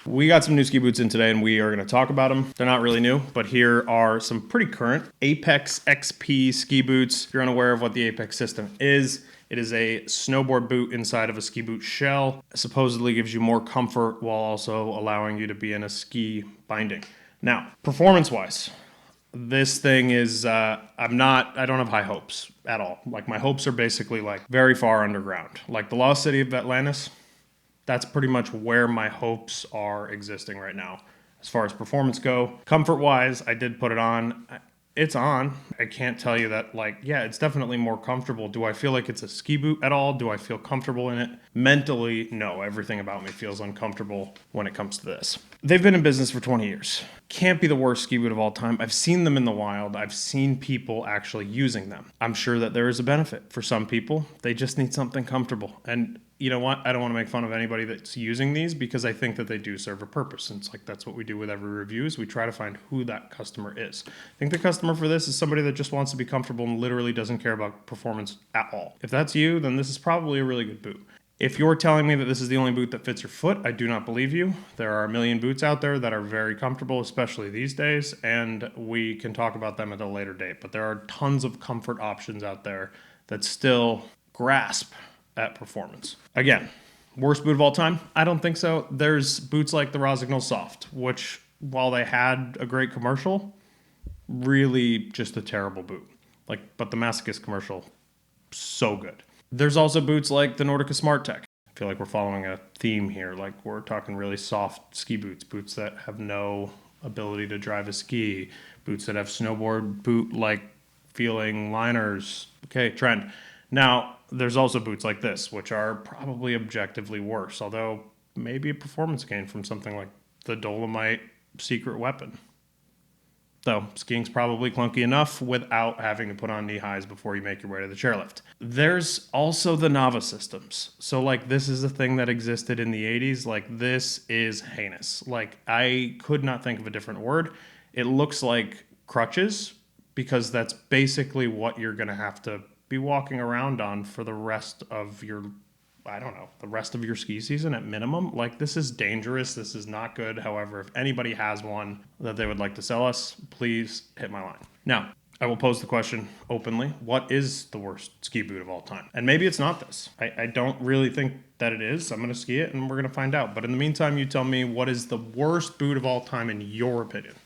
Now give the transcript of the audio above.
We got some new ski boots in today and we are going to talk about them. They're not really new, but here are some pretty current Apex XP ski boots. If you're unaware of what the Apex system is, it is a snowboard boot inside of a ski boot shell. It supposedly gives you more comfort while also allowing you to be in a ski binding. Now, performance-wise, this thing is, I don't have high hopes at all. Like, my hopes are basically like very far underground. Like the lost city of Atlantis, that's pretty much where my hopes are existing right now. As far as performance go, comfort-wise, I did put it on. It's on. I can't tell you that, like, yeah, it's definitely more comfortable. Do I feel like it's a ski boot at all? Do I feel comfortable in it? Mentally, no. Everything about me feels uncomfortable when it comes to this. They've been in business for 20 years. Can't be the worst ski boot of all time. I've seen them in the wild. I've seen people actually using them. I'm sure that there is a benefit for some people. They just need something comfortable. And you know what? I don't want to make fun of anybody that's using these because I think that they do serve a purpose. And it's like that's what we do with every review is we try to find who that customer is. I think the customer for this is somebody that just wants to be comfortable and literally doesn't care about performance at all. If that's you, then this is probably a really good boot. If you're telling me that this is the only boot that fits your foot, I do not believe you. There are a million boots out there that are very comfortable, especially these days, and we can talk about them at a later date. But there are tons of comfort options out there that still grasp at performance. Again, worst boot of all time? I don't think so. There's boots like the Rossignol Soft, which, while they had a great commercial, really just a terrible boot. But the Masochist commercial, so good. There's also boots like the Nordica SmartTech. I feel like we're following a theme here. Like we're talking really soft ski boots, boots that have no ability to drive a ski, boots that have snowboard boot-like feeling liners. Okay, trend. Now, there's also boots like this, which are probably objectively worse, although maybe a performance gain from something like the Dolomite Secret Weapon. Though skiing's probably clunky enough without having to put on knee highs before you make your way to the chairlift. There's also the Nava systems. So like this is a thing that existed in the 80s. Like this is heinous. Like I could not think of a different word. It looks like crutches because that's basically what you're going to have to be walking around on for the rest of your the rest of your ski season at minimum. Like this is dangerous. This is not good. However, if anybody has one that they would like to sell us, please hit my line. Now, I will pose the question openly. What is the worst ski boot of all time? And maybe it's not this. I don't really think that it is. I'm going to ski it and we're going to find out. But in the meantime, you tell me what is the worst boot of all time in your opinion?